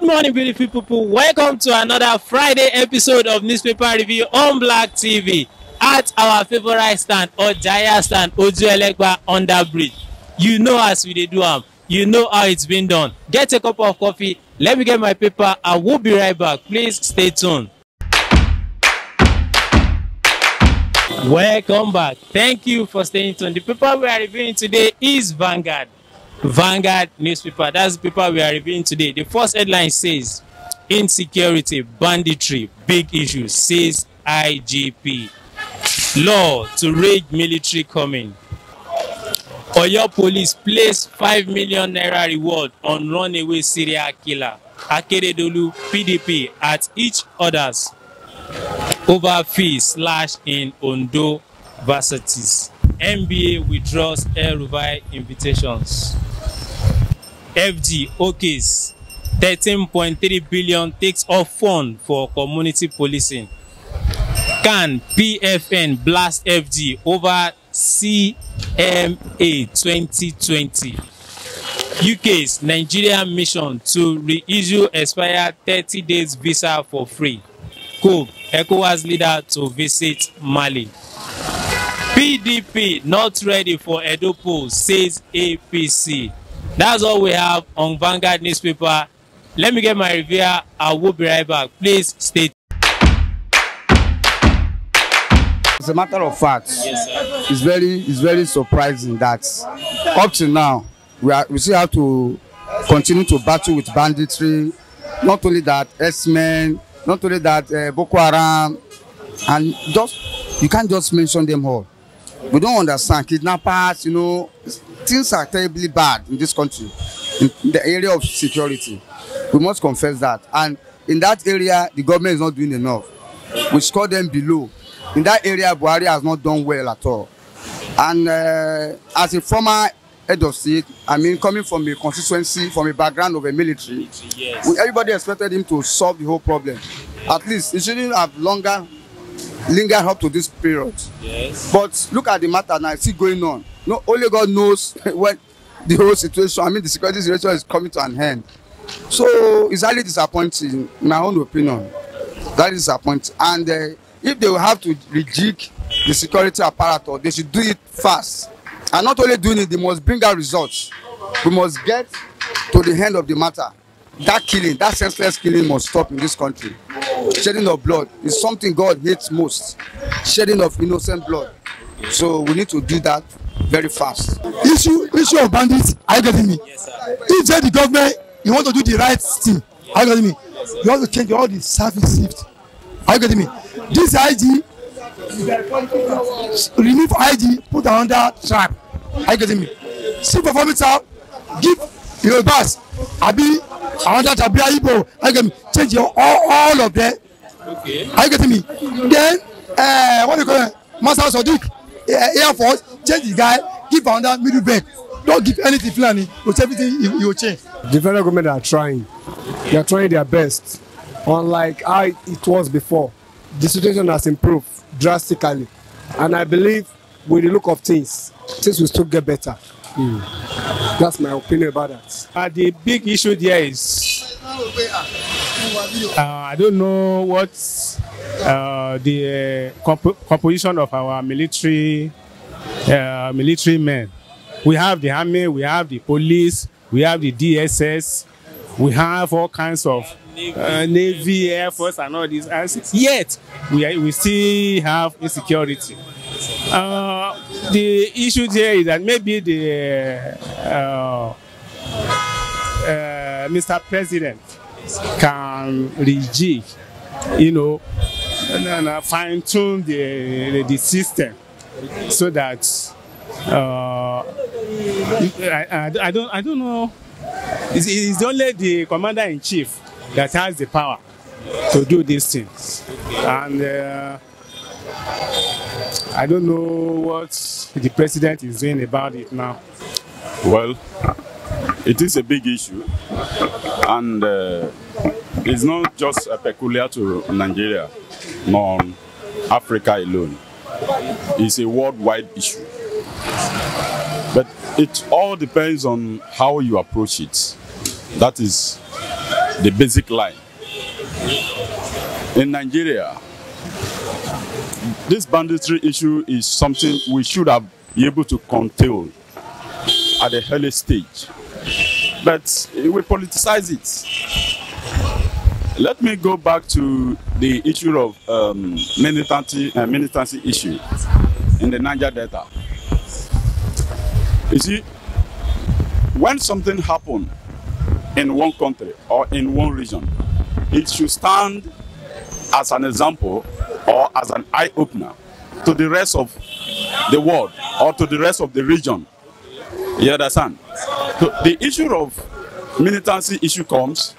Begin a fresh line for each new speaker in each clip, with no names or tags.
Good morning, beautiful people. Welcome to another Friday episode of Newspaper Review on Black TV at our favorite stand, Ojaya stand, Ojuelegba under bridge. You know as we do am. You know how it's been done. Get a cup of coffee. Let me get my paper. I will be right back. Please stay tuned. Welcome back. Thank you for staying tuned. The paper we are reviewing today is Vanguard. Vanguard newspaper. That's the paper we are reviewing today. The first headline says, insecurity, banditry, big issues, says IGP. Law to raid military coming. Oyo police place 5 million naira reward on runaway serial killer. Akeredolu PDP at each other's over fees slash in Ondo varsities. NBA withdraws El-Rufai invitations. FG OKs 13.3 billion takes off fund for community policing. Can PFN blast FG over CMA 2020. UK's Nigerian mission to reissue expired 30 days visa for free. Cove ECOWAS leader to visit Mali. PDP not ready for Edo polls, says APC. That's all we have on Vanguard newspaper. Let me get my review. I will be right back. Please stay tuned.
As a matter of fact,
Yes, sir.
it's very surprising that up to now we still have to continue to battle with banditry. Not only that, S-men, not only that, Boko Haram, and just you can't just mention them all. We don't understand kidnappers. You know, things are terribly bad in this country, in the area of security. We must confess that, and in that area, the government is not doing enough. We score them below. In that area, Buhari has not done well at all. And as a former head of state, I mean, coming from a constituency, from a background of a military,
Yes.
everybody expected him to solve the whole problem. At least it shouldn't have lingered up to this period.
Yes.
But look at the matter now, it's still going on. No, only God knows when the whole situation, I mean, the security situation is coming to an end. So it's highly disappointing, in my own opinion. That is disappointing. And if they will have to rejig the security apparatus, they should do it fast. And not only doing it, they must bring out results. We must get to the end of the matter. That killing, that senseless killing must stop in this country. Shedding of blood is something God hates most. Shedding of innocent blood. So we need to do that very fast.
Issue of bandits, are you getting me?
Yes, sir.
If the government, you want to do the right thing, are you getting me? You have to change all the service shift. Are you getting me? This IG, remove IG, put under trap. Are you getting me? See performance out, give your bus. Abi, under Tabia Igbo, are you getting me? Change all of them.
Okay.
Are you getting me? Then, what do you call it? Master Sadiq, Air Force, change the guy, give under middle bed. Don't give anything Fulani, because everything you will change.
The federal government are trying. They are trying their best. Unlike how it was before, the situation has improved drastically. And I believe with the look of things will still get better. That's my opinion about that.
The big issue there is I don't know what the composition of our military men. We have the army, we have the police, we have the DSS, we have all kinds of Navy, Air Force, and all these. Yet we still have insecurity. The issue there is that maybe the Mr. President can rejig, and fine-tune the system so that I don't know. It's only the commander-in-chief that has the power to do these things, and I don't know what the president is doing about it now.
Well, it is a big issue, and it's not just peculiar to Nigeria, nor Africa alone. It's a worldwide issue. But it all depends on how you approach it. That is the basic line. In Nigeria, this banditry issue is something we should have been able to control at the early stage. But we politicize it. Let me go back to the issue of militancy issue in the Niger Delta. You see, when something happens in one country or in one region, it should stand as an example or as an eye-opener to the rest of the world or to the rest of the region. You understand? So the issue of militancy issue comes,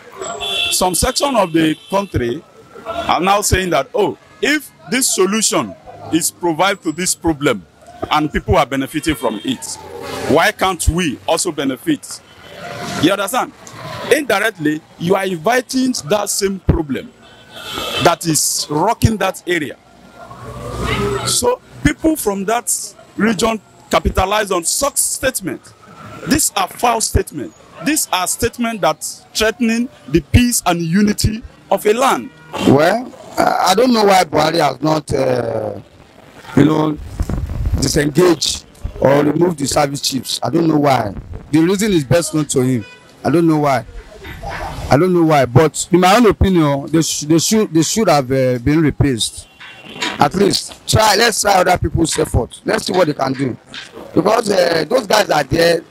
some section of the country are now saying that, oh, if this solution is provided to this problem and people are benefiting from it, why can't we also benefit? You understand? Indirectly, you are inviting that same problem that is rocking that area. So people from that region capitalize on such statements. These are foul statements. These are statements that threatening the peace and unity of a land.
Well, I don't know why Buhari has not, disengaged or removed the service chiefs. I don't know why. The reason is best known to him. I don't know why. I don't know why. But in my own opinion, they should have been replaced. At least let's try other people's effort. Let's see what they can do. Because those guys are there,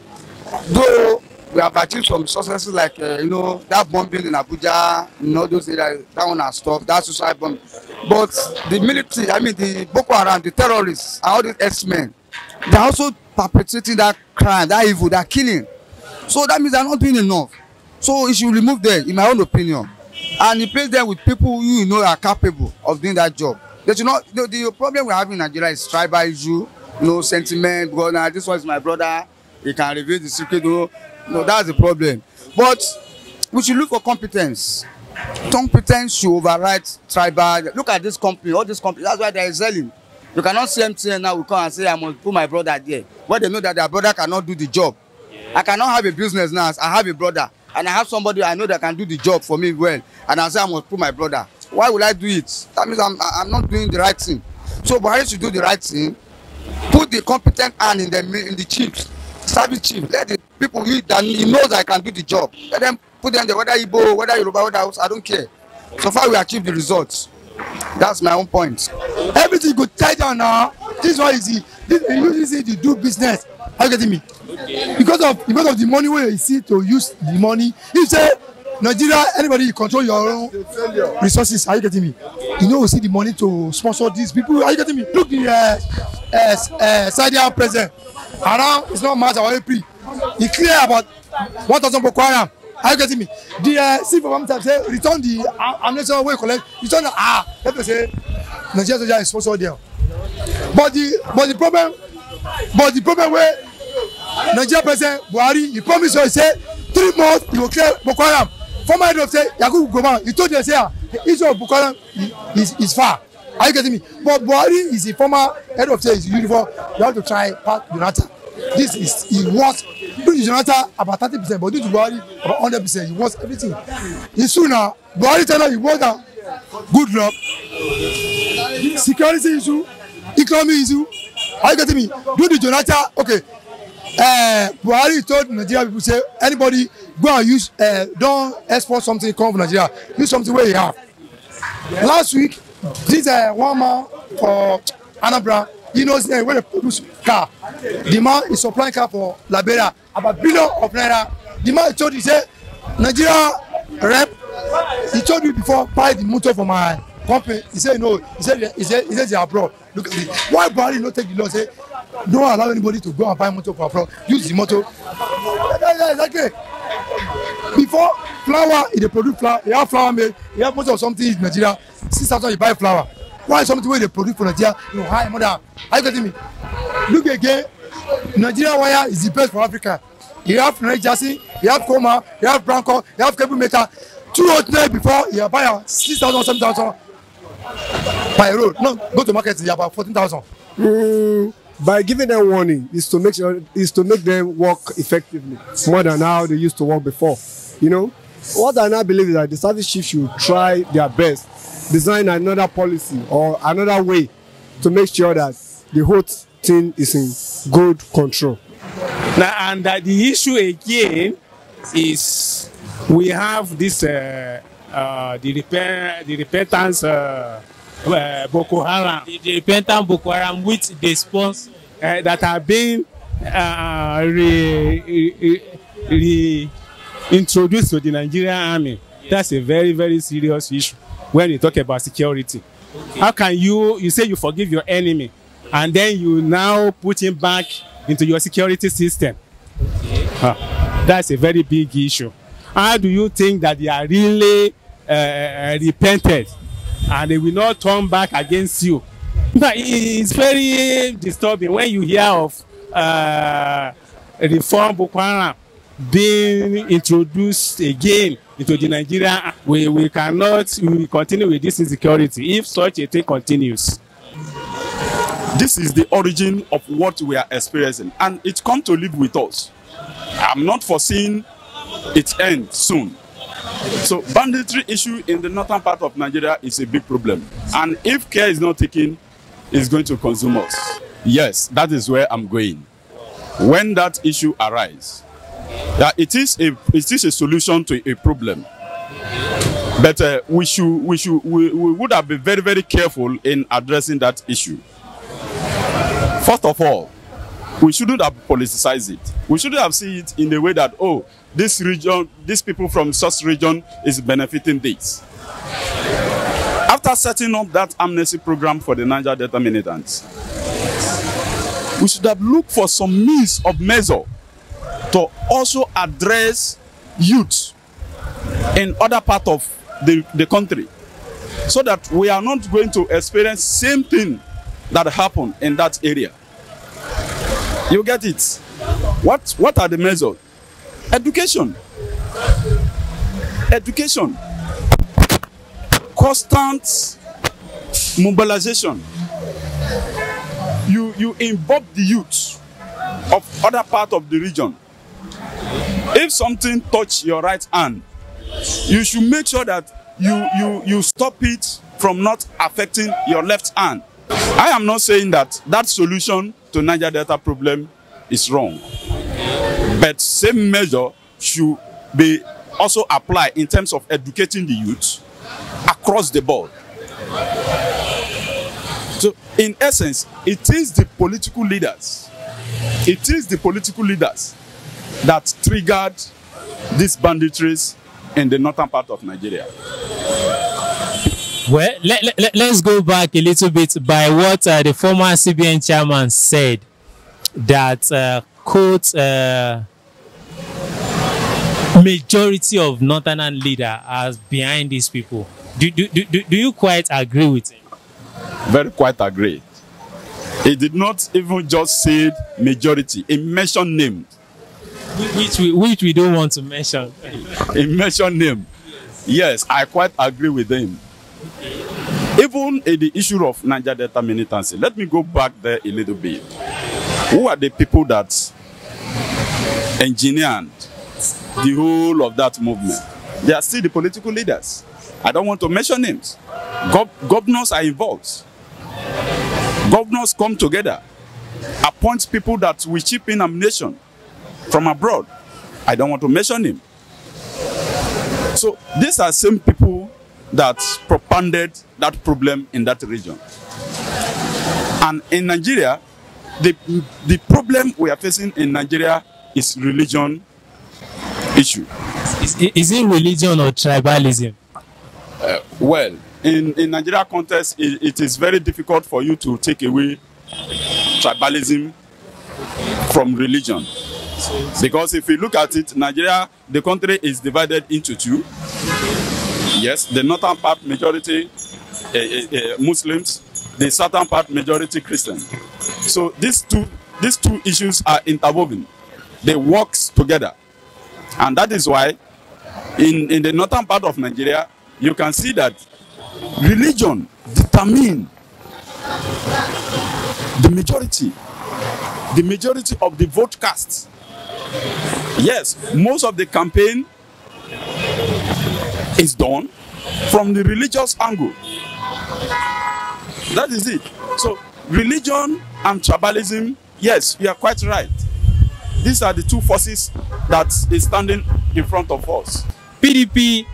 though we have achieved some successes like that bombing in Abuja, those areas, that one has stopped, that suicide bomb. But the military, the Boko Haram, the terrorists, and all these X-men, they're also perpetrating that crime, that evil, that killing. So that means they're not doing enough. So you should remove them, in my own opinion, and replace them with people who are capable of doing that job. They should not. The problem we have in Nigeria is tribal issue, sentiment. Because this one is my brother, he can reveal the secret. No, that's the problem. But we should look for competence. Competence should override tribal. Look at this company, all this company. That's why they are selling. You cannot see MTN now. We come and say I must put my brother there. When they know that their brother cannot do the job. I cannot have a business now. I have a brother, and I have somebody I know that can do the job for me well. And I say I must put my brother. Why would I do it? That means I'm not doing the right thing. So Buhari should do the right thing. Put the competent hand in the chiefs, service chief. Let the people that he knows I can do the job. Let them put them there, whether Igbo, whether Yoruba, whether else, I don't care. So far we achieve the results. That's my own point.
Everything go tie down now. This one is easy to do business. Are you getting me? Okay. Because of the money where you see to use the money. You say Nigeria, anybody you control your own resources. Are you getting me? We see the money to sponsor these people. Are you getting me? Look, the Saudi president around, it's not March or April. He clear about 1,000 Boko Haram. Are you getting me? The civil government say return the ammunition wey collect. Return the let me say Nigeria soldier is sponsored there. But the problem where Nigeria president Buhari, he promised us say 3 months he will clear Boko Haram. Former head of say Yakubu Gowon, he told them say the issue of Boko Haram is far. Are you getting me? But Buhari is the former head of say his uniform. You have to try Pat Jonathan. This is he wants. Do the Jonathan about 30%, but do the Buhari about 100%. He wants everything. It's soon now. Buhari tell he wants that. Good luck. Security issue, economy issue. Are you getting me? Do the Jonathan. Okay. Buhari told Nigeria people say anybody go and use don't export something come from Nigeria. Use something where you have. Last week, this one man for Anambra. He knows where they produce car. The man is supplying car for Liberia about $1 billion of naira. The man told you say Nigeria rep. He told you before buy the motor for my company. He said no. He said they are abroad. Look at it. Why Buhari not take the law? Say don't allow anybody to go and buy motor for abroad. Use the motor. Okay. Before flour, if they produce flour, you have flour made. You have motor or something in Nigeria. 6,000 you buy flour. Why something where they produce for Nigeria? High mother. Are you getting me? Look again. Nigeria wire is the best for Africa. You have Nigeria, you have Coma, you have Branco, you have cable meter. 200 before you buy 6,000, 7,000 by road. No, go to market. You about 14,000.
By giving them warning is to make them work effectively more than how they used to work before. what I now believe is that the service chief should try their best, design another policy or another way to make sure that the whole thing is in good control.
Now, and the issue again is we have this the repentance Boko Haram.
The repentant Boko Haram with the sponsor
that have been introduced to the Nigerian army. That's a very, very serious issue when you talk about security. Okay. How can you say you forgive your enemy and then you now put him back into your security system? Okay. That's a very big issue. How do you think that they are really repented and they will not turn back against you? But it's very disturbing when you hear of reform Boko Haram being introduced again into the Nigerian. We will continue with this insecurity if such a thing continues.
This is the origin of what we are experiencing, and it's come to live with us. I'm not foreseeing its end soon. So banditry issue in the northern part of Nigeria is a big problem, and if care is not taken, it's going to consume us. Yes, that is where I'm going. When that issue arises, that it is a solution to a problem, but we would have been very, very careful in addressing that issue. First of all, we shouldn't have politicized it. We shouldn't have seen it in the way that, oh, this region, these people from such region is benefiting this. After setting up that amnesty program for the Niger Delta militants, we should have looked for some means of measure to also address youth in other parts of the country, so that we are not going to experience same thing that happened in that area. You get it? What are the measures? Education. Education. Constant mobilization. You involve the youth of other part of the region. If something touch your right hand, you should make sure that you stop it from not affecting your left hand. I am not saying that solution to Niger Delta problem is wrong, but same measure should be also applied in terms of educating the youth across the board. So in essence, it is the political leaders that triggered these banditries in the northern part of Nigeria.
Well, let's go back a little bit by what the former CBN chairman said, that quote, majority of northern leader are behind these people. Do you quite agree with him?
Very quite agree. He did not even just say majority. He mentioned name.
Which we don't want to mention.
He mentioned name. Yes, I quite agree with him. Even in the issue of Niger Delta militancy, let me go back there a little bit. Who are the people that engineered the whole of that movement? They are still the political leaders. I don't want to mention names. Governors are involved. Governors come together, appoint people that will chip in ammunition from abroad. I don't want to mention him. So these are same people that propounded that problem in that region. And in Nigeria, the problem we are facing in Nigeria is religion issue.
Is it religion or tribalism?
Well, in Nigeria context, it is very difficult for you to take away tribalism from religion. Because if you look at it, Nigeria, the country is divided into two. Yes, the northern part majority Muslims, the southern part majority Christian. So these two issues are interwoven. They work together. And that is why in the northern part of Nigeria, you can see that religion determines the majority of the vote cast. Yes, most of the campaign is done from the religious angle. That is it. So religion and tribalism, yes, you are quite right. These are the two forces that is standing in front of us.
PDP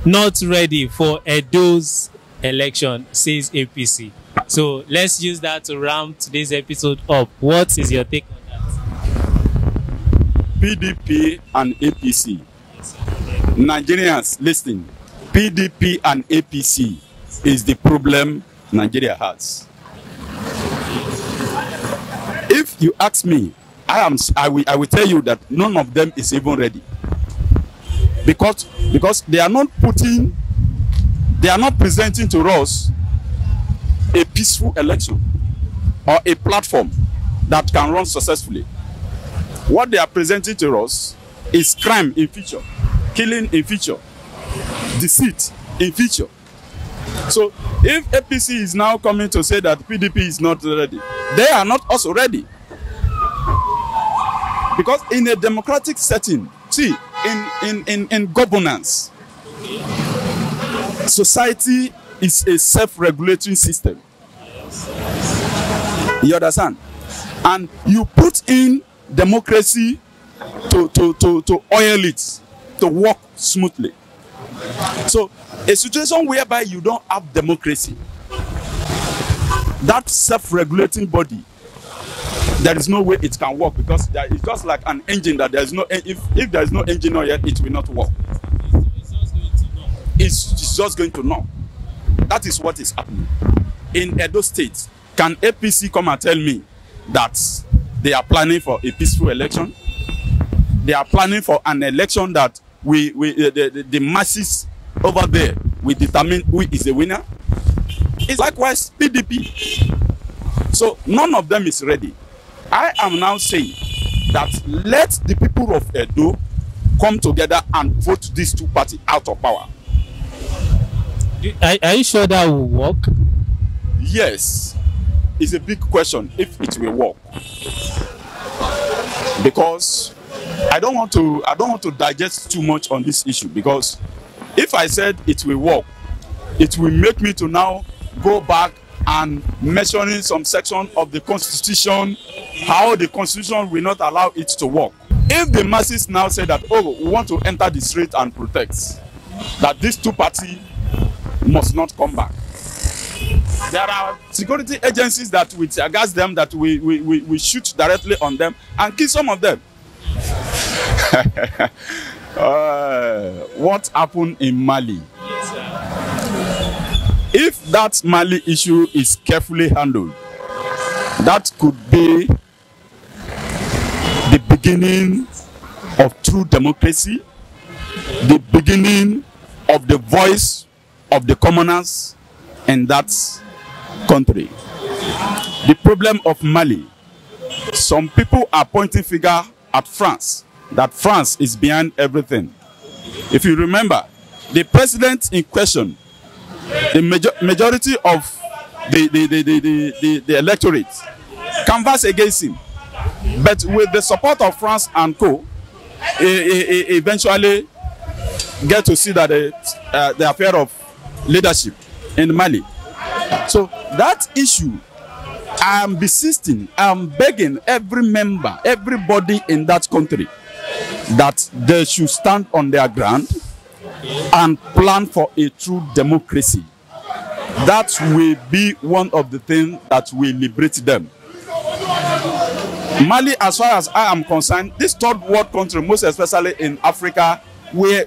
not ready for Edo's election, says APC. So let's use that to round today's episode up. What is your take on that?
PDP and APC. Nigerians, listen. PDP and APC is the problem Nigeria has. If you ask me, I will tell you that none of them is even ready. Because they are not presenting to us a peaceful election or a platform that can run successfully. What they are presenting to us is crime in future, killing in future, deceit in future. So if APC is now coming to say that PDP is not ready, they are not also ready. Because in a democratic setting, see, in governance, society is a self-regulating system. You understand? And you put in democracy to oil it, to work smoothly. So a situation whereby you don't have democracy, that self-regulating body, there is no way it can work, because it's just like an engine that there is no, if there is no engine oil, it will not work. It's just going to knock. That is what is happening. In Edo State, can APC come and tell me that they are planning for a peaceful election? They are planning for an election that the masses over there will determine who is the winner? It's likewise PDP. So none of them is ready. I am now saying that let the people of Edo come together and vote these two parties out of power.
Are you sure that will work?
Yes. It's a big question if it will work. Because I don't want to digest too much on this issue, because if I said it will work, it will make me to now go back and mentioning some section of the Constitution, how the Constitution will not allow it to work. If the masses now say that, oh, we want to enter the street and protest, that these two parties must not come back. There are security agencies that will against them, that we shoot directly on them and kill some of them. What happened in Mali? If that Mali issue is carefully handled, that could be the beginning of true democracy, the beginning of the voice of the commoners in that country. The problem of Mali, some people are pointing finger at France, that France is behind everything. If you remember, the president in question, the majority of the electorate canvassed against him, but with the support of France and co, eventually get to see that the affair of leadership in Mali. So that issue, I am persisting, I am begging every member, everybody in that country, that they should stand on their ground and plan for a true democracy. That will be one of the things that will liberate them. Mali, as far as I am concerned, this third world country, most especially in Africa, we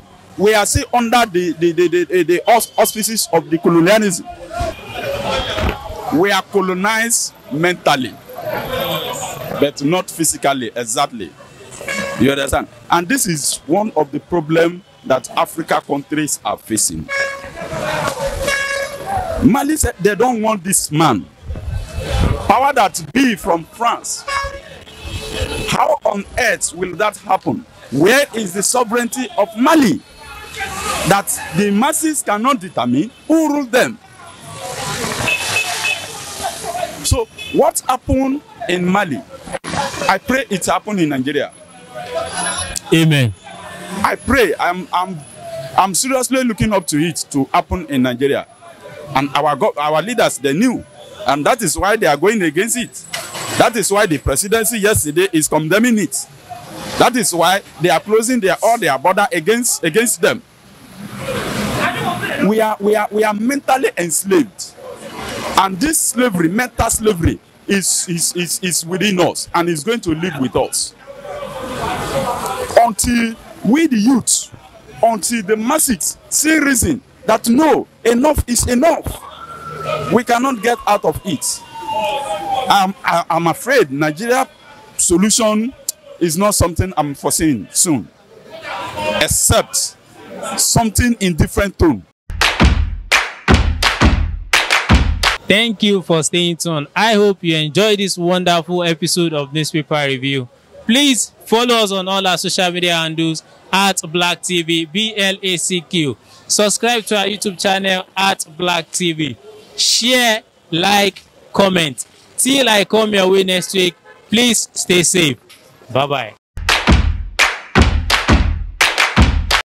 are still under the auspices of the colonialism. We are colonized mentally, but not physically, exactly. You understand? And this is one of the problems that Africa countries are facing. Mali said they don't want this man. Power that be from France. How on earth will that happen? Where is the sovereignty of Mali? That the masses cannot determine who rules them. So what happened in Mali? I pray it happened in Nigeria.
Amen.
I pray. I'm seriously looking up to it to happen in Nigeria. And our leaders, they knew. And that is why they are going against it. That is why the presidency yesterday is condemning it. That is why they are closing all their border against them. We are mentally enslaved. And this slavery, mental slavery, is within us and is going to live with us. Until we the youth, until the masses see reason that no, enough is enough. We cannot get out of it. I'm afraid Nigeria solution is not something I'm foreseeing soon, except something in different tone.
Thank you for staying tuned. I hope you enjoyed this wonderful episode of Newspaper Review. Please follow us on all our social media handles at Black TV, BLACQ. Subscribe to our YouTube channel at Black TV. Share, like, comment. Till I come your way next week, please stay safe. Bye-bye.